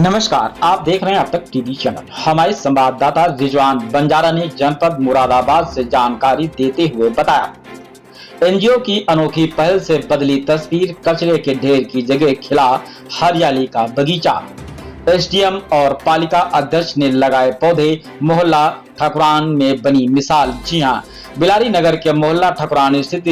नमस्कार, आप देख रहे हैं अब तक टीवी चैनल। हमारे संवाददाता रिजवान बंजारा ने जनपद मुरादाबाद से जानकारी देते हुए बताया, एनजीओ की अनोखी पहल से बदली तस्वीर, कचरे के ढेर की जगह खिला हरियाली का बगीचा। एसडीएम और पालिका अध्यक्ष ने लगाए पौधे, मोहल्ला ठकुरान में बनी मिसाल। जी हां, बिलारी नगर के मोहल्ला ठकुरान स्थित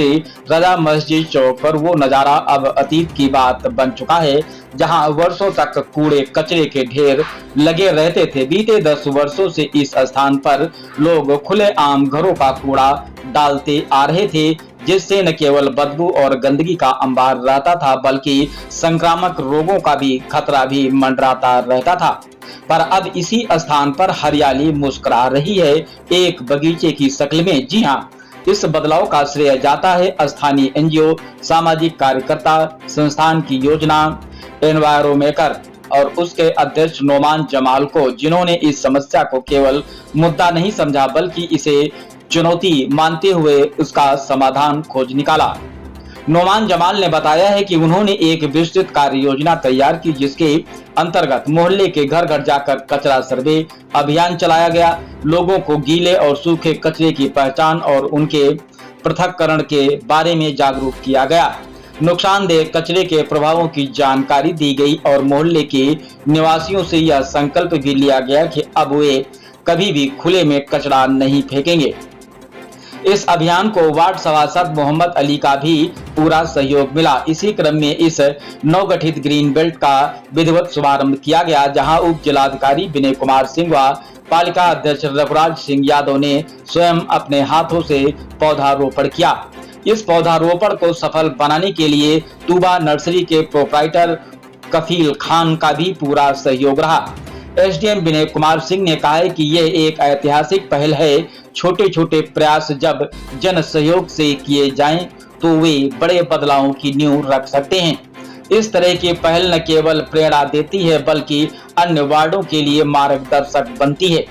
रजा मस्जिद चौक पर वो नजारा अब अतीत की बात बन चुका है, जहां वर्षों तक कूड़े कचरे के ढेर लगे रहते थे। बीते 10 वर्षों से इस स्थान पर लोग खुलेआम घरों का कूड़ा डालते आ रहे थे, जिससे न केवल बदबू और गंदगी का अंबार रहता था, बल्कि संक्रामक रोगों का भी खतरा भी मंडराता रहता था। पर अब इसी स्थान पर हरियाली मुस्कुरा रही है, एक बगीचे की शक्ल में। जी हां, इस बदलाव का श्रेय जाता है स्थानीय एनजीओ, सामाजिक कार्यकर्ता, संस्थान की योजना एनवायरोमेकर और उसके अध्यक्ष नोमान जमाल को, जिन्होंने इस समस्या को केवल मुद्दा नहीं समझा, बल्कि इसे चुनौती मानते हुए उसका समाधान खोज निकाला। नोमान जमाल ने बताया है कि उन्होंने एक विस्तृत कार्य योजना तैयार की, जिसके अंतर्गत मोहल्ले के घर घर जाकर कचरा सर्वे अभियान चलाया गया। लोगों को गीले और सूखे कचरे की पहचान और उनके पृथक्करण के बारे में जागरूक किया गया। नुकसानदेह कचरे के प्रभावों की जानकारी दी गई और मोहल्ले के निवासियों से यह संकल्प भी लिया गया कि अब वे कभी भी खुले में कचरा नहीं फेंकेंगे। इस अभियान को वार्ड सभासद मोहम्मद अली का भी पूरा सहयोग मिला। इसी क्रम में इस नवगठित ग्रीन बेल्ट का विधिवत शुभारंभ किया गया, जहां उप जिलाधिकारी विनय कुमार सिंह व पालिका अध्यक्ष रघुराज सिंह यादव ने स्वयं अपने हाथों से पौधारोपण किया। इस पौधारोपण को सफल बनाने के लिए तूबा नर्सरी के प्रोप्राइटर कफील खान का भी पूरा सहयोग रहा। एसडीएम विनय कुमार सिंह ने कहा है कि यह एक ऐतिहासिक पहल है। छोटे छोटे प्रयास जब जन सहयोग से किए जाएं, तो वे बड़े बदलावों की नींव रख सकते हैं। इस तरह की पहल न केवल प्रेरणा देती है, बल्कि अन्य वार्डों के लिए मार्गदर्शक बनती है।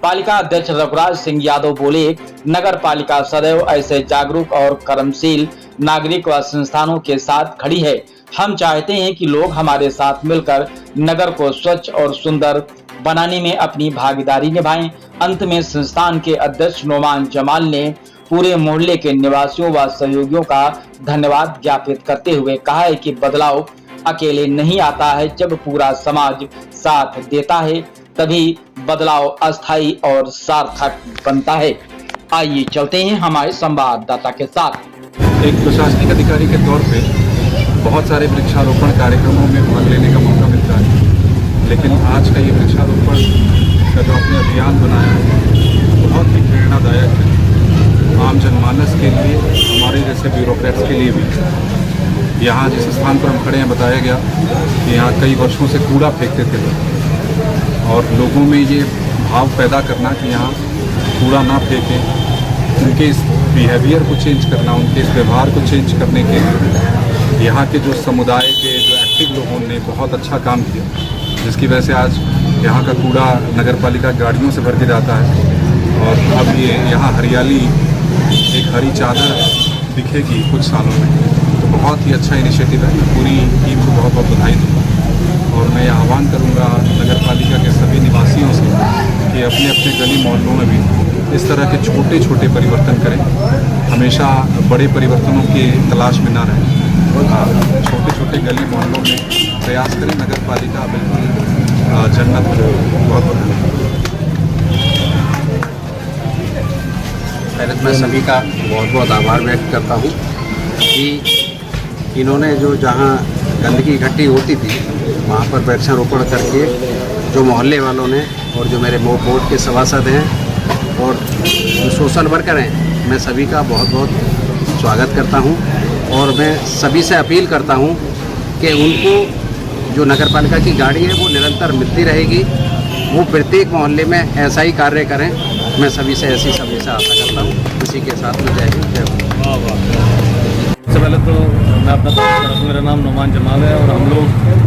पालिका अध्यक्ष रघुराज सिंह यादव बोले, नगर पालिका सदैव ऐसे जागरूक और कर्मशील नागरिक व संस्थानों के साथ खड़ी है। हम चाहते हैं कि लोग हमारे साथ मिलकर नगर को स्वच्छ और सुंदर बनाने में अपनी भागीदारी निभाएं। अंत में संस्थान के अध्यक्ष नोमान जमाल ने पूरे मोहल्ले के निवासियों व सहयोगियों का धन्यवाद ज्ञापित करते हुए कहा है कि बदलाव अकेले नहीं आता है, जब पूरा समाज साथ देता है तभी बदलाव अस्थायी और सार्थक बनता है। आइए चलते हैं हमारे संवाददाता के साथ। एक प्रशासनिक अधिकारी के तौर पे बहुत सारे वृक्षारोपण कार्यक्रमों में भाग लेने का मौका मिलता है, लेकिन आज का ये वृक्षारोपण का जो आपने अभियान बनाया है बहुत ही प्रेरणादायक है। आम जनमानस के लिए, हमारे जैसे ब्यूरोक्रेट्स के लिए भी। यहाँ जिस स्थान पर हम खड़े हैं बताया गया कि यहाँ कई वर्षों से कूड़ा फेंकते थे और लोगों में ये भाव पैदा करना कि यहाँ कूड़ा ना फेंकें, उनके इस बिहेवियर को चेंज करना, उनके इस व्यवहार को चेंज करने के लिए यहाँ के जो समुदाय के जो एक्टिव लोगों ने बहुत अच्छा काम किया, जिसकी वजह से आज यहाँ का कूड़ा नगर पालिका गाड़ियों से भर के जाता है और अब ये यहाँ हरियाली, एक हरी चादर दिखेगी कुछ सालों में। तो बहुत ही अच्छा इनिशिएटिव है। मैं पूरी टीम को बहुत बहुत बधाई दूँगा और मैं आह्वान करूँगा नगर पालिका के सभी निवासियों से कि अपने अपने गली मोहल्लों में भी इस तरह के छोटे छोटे परिवर्तन करें। हमेशा बड़े परिवर्तनों की तलाश में ना रहें, छोटे छोटे गली मोहल्लों में प्रयास करें। नगर पालिका बिल्कुल जन्नत हो जाए। बहुत बहुत पहले मैं सभी का बहुत बहुत आभार व्यक्त करता हूँ कि इन्होंने जो जहाँ गंदगी इकट्ठी होती थी वहाँ पर वृक्षारोपण करके जो मोहल्ले वालों ने और जो मेरे बोर्ड के सभासद हैं और जो सोशल वर्कर हैं, मैं सभी का बहुत बहुत स्वागत करता हूँ और मैं सभी से अपील करता हूँ कि उनको जो नगर पालिका की गाड़ी है वो निरंतर मिलती रहेगी। वो प्रत्येक मोहल्ले में ऐसा ही कार्य करें। मैं सभी से ऐसी सभी से आशा करता हूँ। इसी के साथ में जय हिंद, जय भारत। सबसे पहले तो मैं अपना परिचय करूँ। मेरा नाम नोमान जमाल है और हम लोग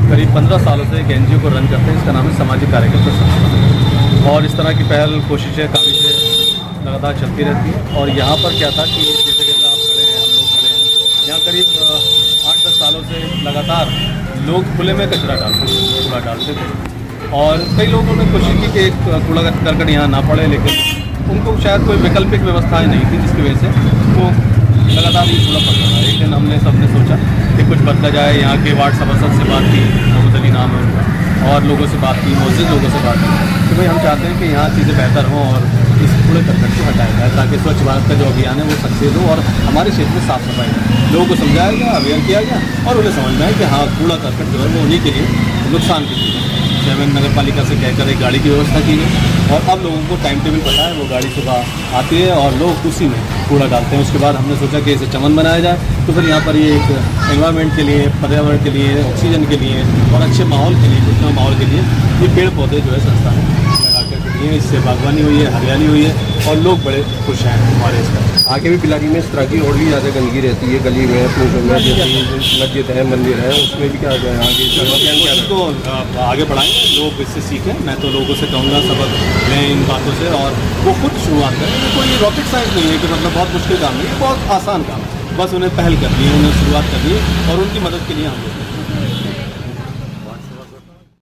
करीब 15 सालों से एक एनजीओ को रन करते हैं। इसका नाम है सामाजिक कार्यकर्ता संस्थान और इस तरह की पहल, कोशिशें, काविशें लगातार चलती रहती है। और यहाँ पर क्या था कि जिस जगह से आप खड़े हैं, हम लोग खड़े हैं, यहाँ करीब 8-10 सालों से लगातार लोग खुले में कचरा डालते थे, कूड़ा डालते थे। और कई लोगों ने कोशिश की कि एक कूड़ा करकट यहाँ ना पड़े, लेकिन उनको शायद कोई वैकल्पिक व्यवस्थाएं नहीं थी, जिसकी वजह से वो लगातार ये कूड़ा पड़ता था। एक दिन हमने सबने सोचा कि कुछ बदला जाए। यहाँ के वार्ड सभासद से बात की, मोहम्मद अली नाम है उनका, और लोगों से बात की, मौजूद लोगों से बात की कि भाई हम चाहते हैं कि यहाँ चीज़ें बेहतर हों और इस कूड़े करकट को हटाया जाए, ताकि स्वच्छ भारत का जो अभियान है वो सक्सेस हो और हमारे क्षेत्र में साफ सफाई हो। लोगों को समझाया गया, अवेयर किया गया और उन्हें समझ में आया कि हाँ, कूड़ा करकट जो है वो उन्हीं के लिए नुकसान की चीज़ है। चेयरमैन नगर पालिका से कहकर एक गाड़ी की व्यवस्था की है और अब लोगों को टाइम टेबल पता है, वो गाड़ी सुबह आती है और लोग उसी में कूड़ा डालते हैं। उसके बाद हमने सोचा कि इसे चमन बनाया जाए, तो फिर यहाँ पर ये एक एनवायरनमेंट के लिए, पर्यावरण के लिए, ऑक्सीजन के लिए और अच्छे माहौल के लिए, खुशनुमा माहौल के लिए ये पेड़ पौधे जो है संस्था ने लगा कर दिए हैं। इससे बागवानी हुई है, हरियाली हुई है और लोग बड़े खुश हैं हमारे इसका। आगे भी पिलारी में इस तरह की और भी ज़्यादा गंदगी रहती है, गली में, मस्जिद है, मंदिर है, उसमें भी क्या आगे तो आगे बढ़ाएंगे, लोग इससे सीखें। मैं तो लोगों से कहूँगा सबक लें इन बातों से और वो खुद शुरुआत करें। कोई रॉकेट साइंस नहीं है कि मतलब बहुत मुश्किल काम नहीं है, बहुत आसान काम है। बस उन्हें पहल करनी है, उन्हें शुरुआत करनी है और उनकी मदद के लिए हम लोग